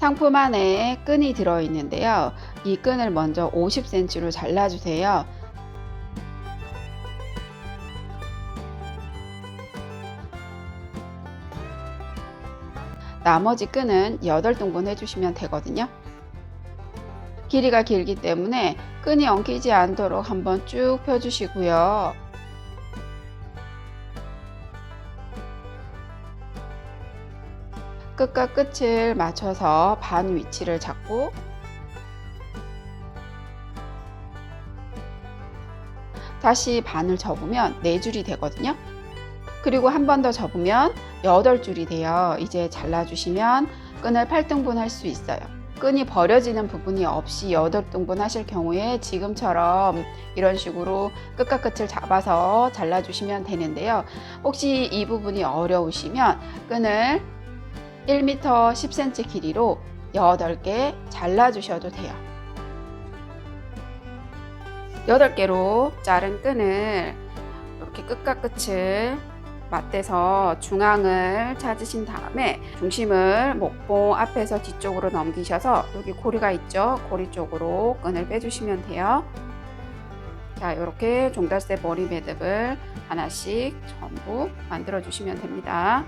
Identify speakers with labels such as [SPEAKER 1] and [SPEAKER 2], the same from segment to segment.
[SPEAKER 1] 상품 안에 끈이 들어있는데요. 이 끈을 먼저 50cm로 잘라주세요. 나머지 끈은 8등분 해주시면 되거든요. 길이가 길기 때문에 끈이 엉키지 않도록 한번 쭉 펴주시고요. 끝과 끝을 맞춰서 반 위치를 잡고 다시 반을 접으면 4줄이 되거든요. 그리고 한 번 더 접으면 8줄이 돼요. 이제 잘라주시면 끈을 8등분 할 수 있어요. 끈이 버려지는 부분이 없이 8등분 하실 경우에 지금처럼 이런 식으로 끝과 끝을 잡아서 잘라주시면 되는데요. 혹시 이 부분이 어려우시면 끈을 1m 10cm 길이로 8개 잘라주셔도 돼요. 8개로 자른 끈을 이렇게 끝과 끝을 맞대서 중앙을 찾으신 다음에 중심을 목봉 앞에서 뒤쪽으로 넘기셔서 여기 고리가 있죠? 고리 쪽으로 끈을 빼주시면 돼요. 자, 이렇게 종달새 머리 매듭을 하나씩 전부 만들어 주시면 됩니다.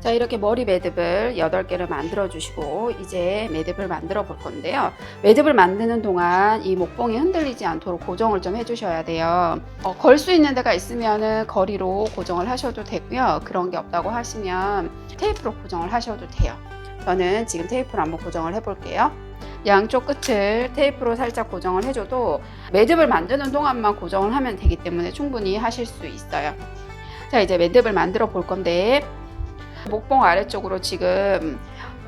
[SPEAKER 1] 자, 이렇게 머리 매듭을 8개를 만들어 주시고 이제 매듭을 만들어 볼 건데요. 매듭을 만드는 동안 이 목봉이 흔들리지 않도록 고정을 좀 해주셔야 돼요. 걸 수 있는 데가 있으면 거리로 고정을 하셔도 되고요. 그런 게 없다고 하시면 테이프로 고정을 하셔도 돼요. 저는 지금 테이프로 한번 고정을 해 볼게요. 양쪽 끝을 테이프로 살짝 고정을 해줘도 매듭을 만드는 동안만 고정을 하면 되기 때문에 충분히 하실 수 있어요. 자, 이제 매듭을 만들어 볼 건데 목봉 아래쪽으로 지금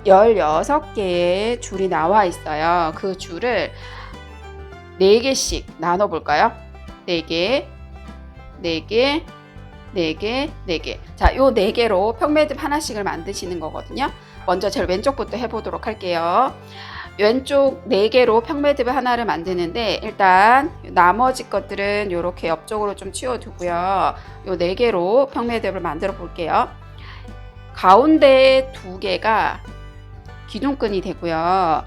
[SPEAKER 1] 16개의 줄이 나와 있어요. 그 줄을 4개씩 나눠 볼까요? 4개, 4개, 4개, 4개. 자, 요 4개로 평매듭 하나씩을 만드시는 거거든요. 먼저 제일 왼쪽부터 해보도록 할게요. 왼쪽 4개로 평매듭 하나를 만드는데 일단 나머지 것들은 이렇게 옆쪽으로 좀 치워두고요. 요 4개로 평매듭을 만들어 볼게요. 가운데 2개가 기둥끈이 되고요.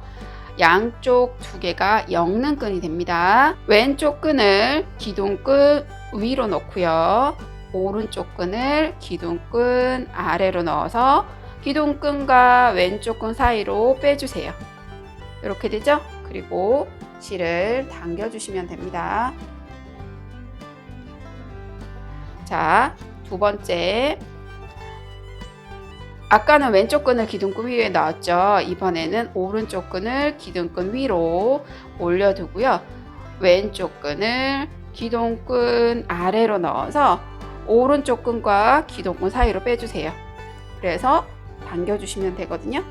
[SPEAKER 1] 양쪽 2개가 엮는 끈이 됩니다. 왼쪽 끈을 기둥끈 위로 넣고요. 오른쪽 끈을 기둥끈 아래로 넣어서 기둥끈과 왼쪽 끈 사이로 빼주세요. 이렇게 되죠? 그리고 실을 당겨주시면 됩니다. 자, 2번째. 아까는 왼쪽 끈을 기둥끈 위에 넣었죠. 이번에는 오른쪽 끈을 기둥끈 위로 올려두고요. 왼쪽 끈을 기둥끈 아래로 넣어서 오른쪽 끈과 기둥끈 사이로 빼주세요. 그래서 당겨주시면 되거든요.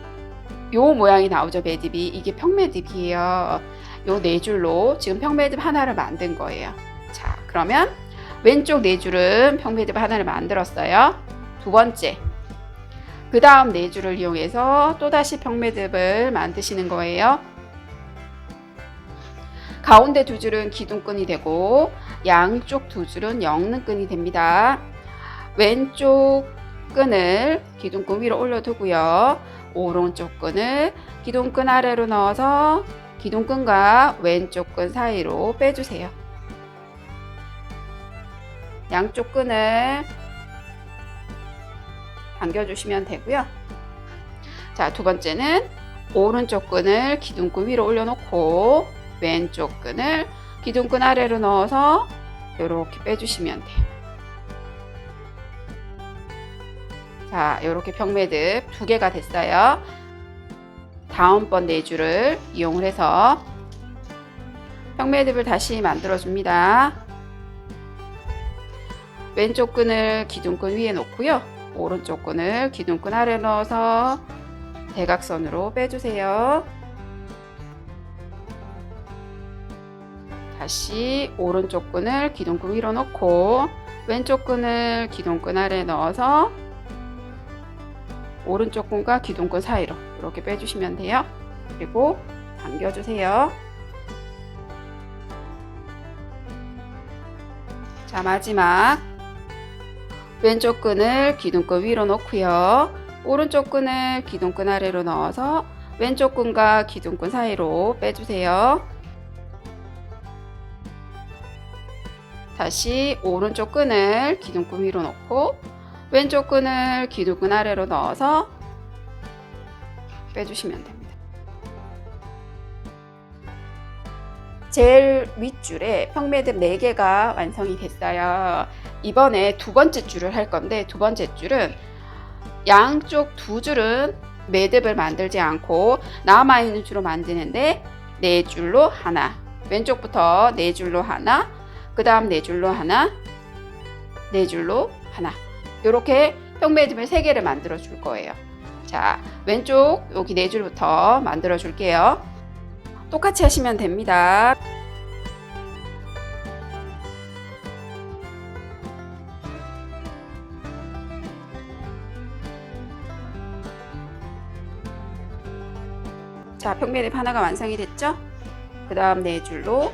[SPEAKER 1] 요 모양이 나오죠. 매듭이. 이게 평매듭이에요. 요 4줄로 지금 평매듭 하나를 만든 거예요. 자, 그러면 왼쪽 4줄은 평매듭 하나를 만들었어요. 2번째. 그 다음 4줄을 이용해서 또다시 평매듭을 만드시는 거예요. 가운데 2줄은 기둥끈이 되고 양쪽 2줄은 엮는 끈이 됩니다. 왼쪽 끈을 기둥끈 위로 올려두고요. 오른쪽 끈을 기둥끈 아래로 넣어서 기둥끈과 왼쪽 끈 사이로 빼주세요. 양쪽 끈을 당겨주시면 되고요. 자, 2번째는 오른쪽 끈을 기둥끈 위로 올려놓고 왼쪽 끈을 기둥끈 아래로 넣어서 이렇게 빼주시면 돼요. 자, 이렇게 병매듭 2개가 됐어요. 다음번 4줄을 이용을 해서 병매듭을 다시 만들어 줍니다. 왼쪽 끈을 기둥끈 위에 놓고요. 오른쪽 끈을 기둥끈 아래 넣어서 대각선으로 빼주세요. 다시 오른쪽 끈을 기둥끈 위로 놓고 왼쪽 끈을 기둥끈 아래 넣어서 오른쪽 끈과 기둥끈 사이로 이렇게 빼주시면 돼요. 그리고 당겨주세요. 자, 마지막 왼쪽 끈을 기둥끈 위로 놓고요. 오른쪽 끈을 기둥끈 아래로 넣어서 왼쪽 끈과 기둥끈 사이로 빼주세요. 다시 오른쪽 끈을 기둥끈 위로 놓고 왼쪽 끈을 기둥끈 아래로 넣어서 빼주시면 됩니다. 제일 윗줄에 평매듭 4개가 완성이 됐어요. 이번에 2번째 줄을 할 건데 2번째 줄은 양쪽 2줄은 매듭을 만들지 않고 남아있는 줄로 만드는데 4줄로 하나, 왼쪽부터 4줄로 하나, 그 다음 4줄로 하나, 4줄로 하나, 이렇게 평매듭을 3개를 만들어 줄 거예요. 자, 왼쪽 여기 4줄부터 만들어 줄게요. 똑같이 하시면 됩니다. 자, 평매듭 하나가 완성이 됐죠? 그 다음 4줄로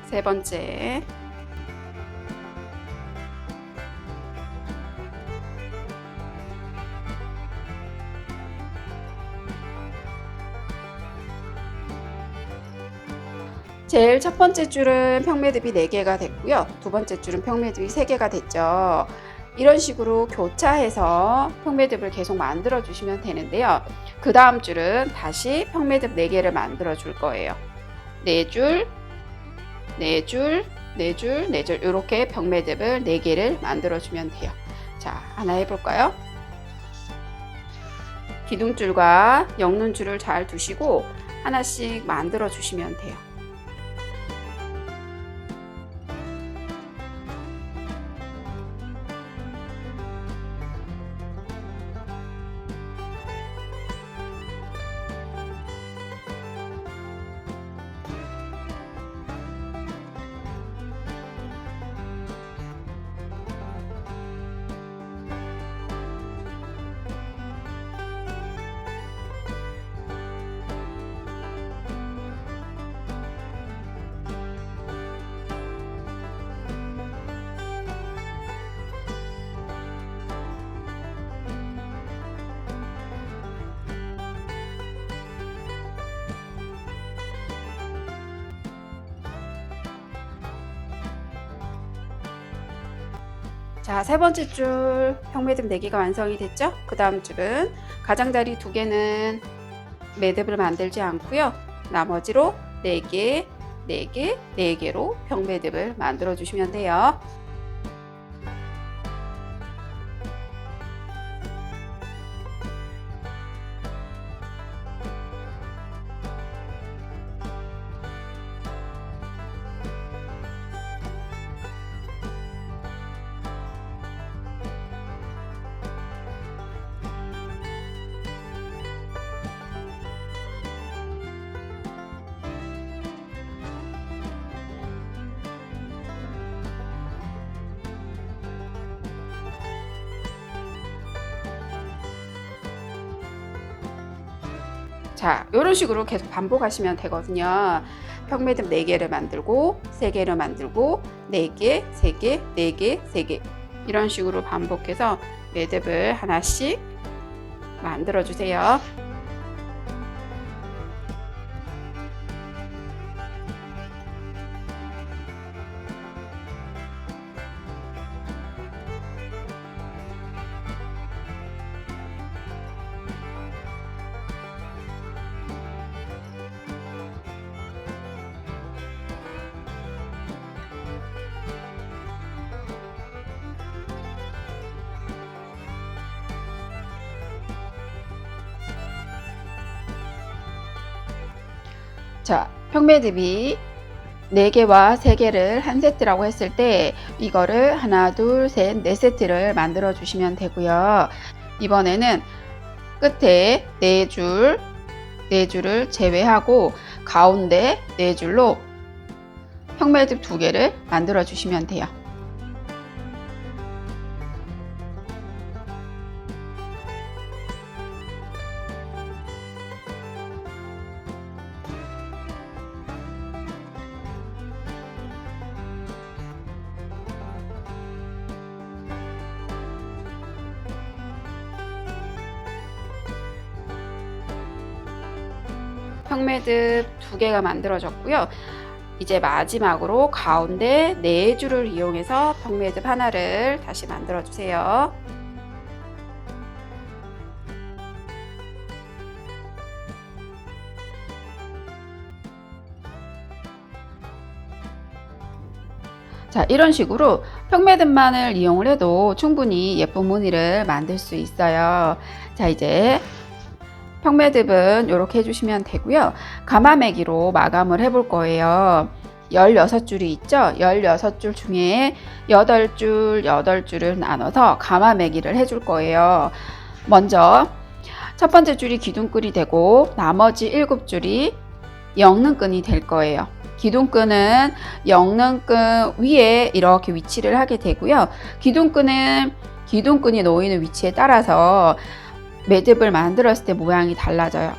[SPEAKER 1] 세 번째, 제일 첫 번째 줄은 평매듭이 4개가 됐고요. 두 번째 줄은 평매듭이 3개가 됐죠. 이런 식으로 교차해서 평매듭을 계속 만들어 주시면 되는데요. 그 다음 줄은 다시 평매듭 4개를 만들어 줄 거예요. 4줄, 4줄, 4줄, 4줄 이렇게 평매듭을 4개를 만들어 주면 돼요. 자, 하나 해볼까요? 기둥줄과 영눈줄을 잘 두시고 하나씩 만들어 주시면 돼요. 자, 세 번째 줄 평매듭 4개가 완성이 됐죠? 그 다음 줄은 가장자리 2개는 매듭을 만들지 않고요. 나머지로 4개, 4개, 4개로 평매듭을 만들어 주시면 돼요. 자, 이런 식으로 계속 반복하시면 되거든요. 평매듭 4개를 만들고 3개를 만들고 4개, 3개, 4개, 3개 이런 식으로 반복해서 매듭을 하나씩 만들어 주세요. 자, 평매듭이 4개와 3개를 한 세트라고 했을 때 이거를 하나, 둘, 셋, 4세트를 만들어 주시면 되고요. 이번에는 끝에 4줄을 제외하고 가운데 4줄로 평매듭 2개를 만들어 주시면 돼요. 평매듭 2개가 만들어졌고요. 이제 마지막으로 가운데 4줄을 이용해서 평매듭 하나를 다시 만들어 주세요. 자, 이런 식으로 평매듭만을 이용을 해도 충분히 예쁜 무늬를 만들 수 있어요. 자, 이제 평매듭은 이렇게 해주시면 되고요. 가마매기로 마감을 해볼 거예요. 16줄이 있죠? 16줄 중에 8줄을 나눠서 가마매기를 해줄 거예요. 먼저 첫 번째 줄이 기둥끈이 되고 나머지 7줄이 영능끈이 될 거예요. 기둥끈은 영능끈 위에 이렇게 위치를 하게 되고요. 기둥끈이 놓이는 위치에 따라서 매듭을 만들었을 때 모양이 달라져요.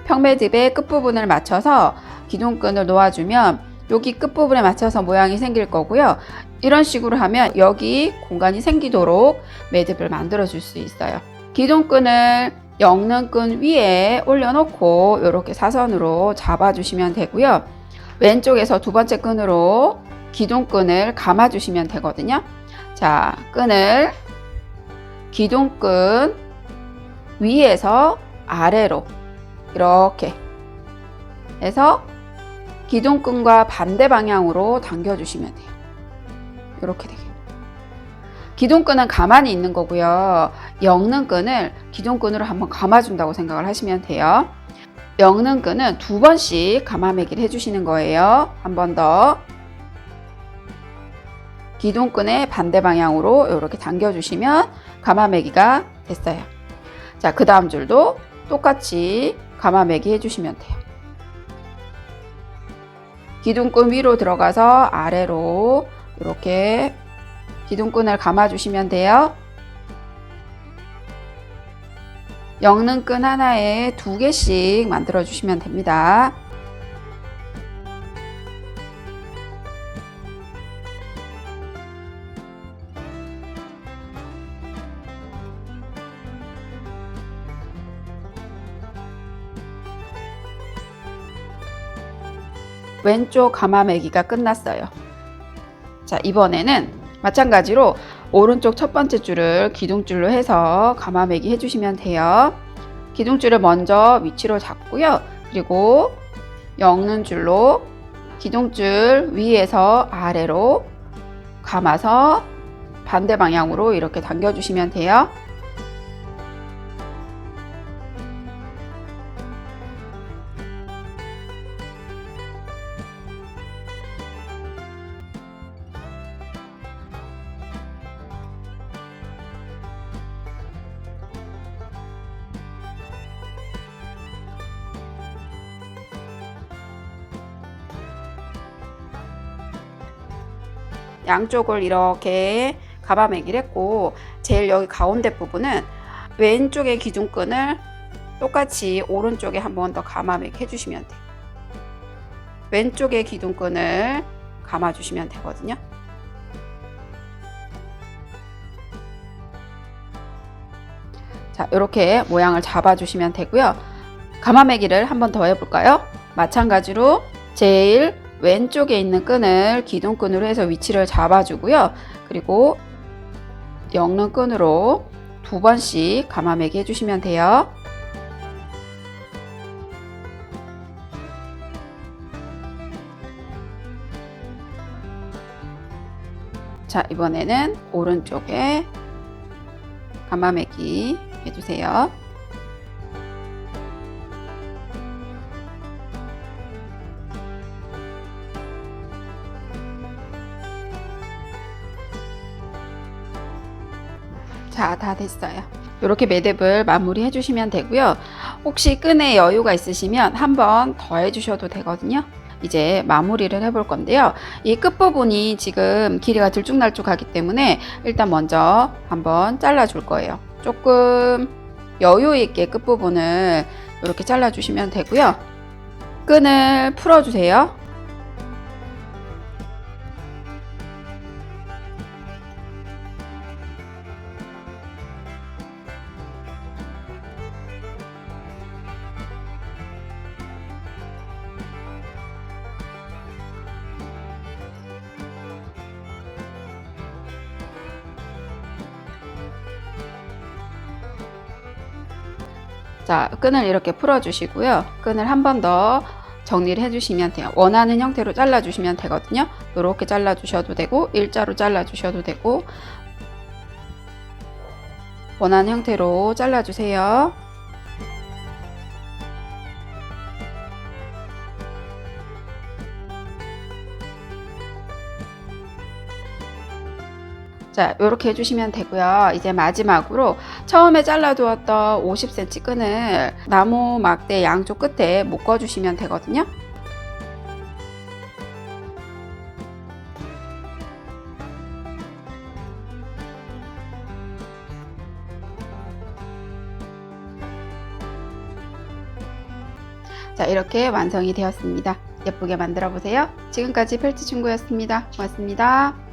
[SPEAKER 1] 평매듭의 끝부분을 맞춰서 기둥끈을 놓아주면 여기 끝부분에 맞춰서 모양이 생길 거고요. 이런 식으로 하면 여기 공간이 생기도록 매듭을 만들어 줄 수 있어요. 기둥끈을 영능끈 위에 올려놓고 이렇게 사선으로 잡아주시면 되고요. 왼쪽에서 두 번째 끈으로 기둥끈을 감아주시면 되거든요. 자, 끈을 기둥끈 위에서 아래로 이렇게 해서 기둥끈과 반대 방향으로 당겨주시면 돼요. 이렇게 되게. 기둥끈은 가만히 있는 거고요. 영능끈을 기둥끈으로 한번 감아준다고 생각을 하시면 돼요. 영능끈은 2번씩 가마매기를 해주시는 거예요. 한 번 더. 기둥끈의 반대 방향으로 이렇게 당겨주시면 가마매기가 됐어요. 자, 그 다음 줄도 똑같이 가마매기 해주시면 돼요. 기둥끈 위로 들어가서 아래로 이렇게 기둥끈을 감아주시면 돼요. 영능끈 하나에 2개씩 만들어 주시면 됩니다. 왼쪽 가마매기가 끝났어요. 자, 이번에는 마찬가지로 오른쪽 첫 번째 줄을 기둥줄로 해서 가마매기 해주시면 돼요. 기둥줄을 먼저 위치로 잡고요. 그리고 엮는 줄로 기둥줄 위에서 아래로 감아서 반대 방향으로 이렇게 당겨주시면 돼요. 양쪽을 이렇게 가마매기를 했고 제일 여기 가운데 부분은 왼쪽의 기둥끈을 똑같이 오른쪽에 한 번 더 가마매기 해주시면 돼요. 왼쪽의 기둥끈을 감아주시면 되거든요. 자, 이렇게 모양을 잡아주시면 되고요. 가마매기를 한 번 더 해볼까요? 마찬가지로 제일 왼쪽에 있는 끈을 기둥끈으로 해서 위치를 잡아주고요. 그리고 엮는 끈으로 2번씩 가마매기 해주시면 돼요. 자, 이번에는 오른쪽에 가마매기 해주세요. 자, 다 됐어요. 이렇게 매듭을 마무리 해주시면 되고요. 혹시 끈에 여유가 있으시면 한 번 더 해주셔도 되거든요. 이제 마무리를 해볼 건데요. 이 끝부분이 지금 길이가 들쭉날쭉하기 때문에 일단 먼저 한번 잘라줄 거예요. 조금 여유 있게 끝부분을 이렇게 잘라주시면 되고요. 끈을 풀어주세요. 자, 끈을 이렇게 풀어주시고요. 끈을 한 번 더 정리를 해주시면 돼요. 원하는 형태로 잘라주시면 되거든요. 이렇게 잘라주셔도 되고 일자로 잘라주셔도 되고 원하는 형태로 잘라주세요. 자, 이렇게 해주시면 되고요. 이제 마지막으로 처음에 잘라두었던 50cm 끈을 나무 막대 양쪽 끝에 묶어주시면 되거든요. 자, 이렇게 완성이 되었습니다. 예쁘게 만들어 보세요. 지금까지 펠트 친구였습니다. 고맙습니다.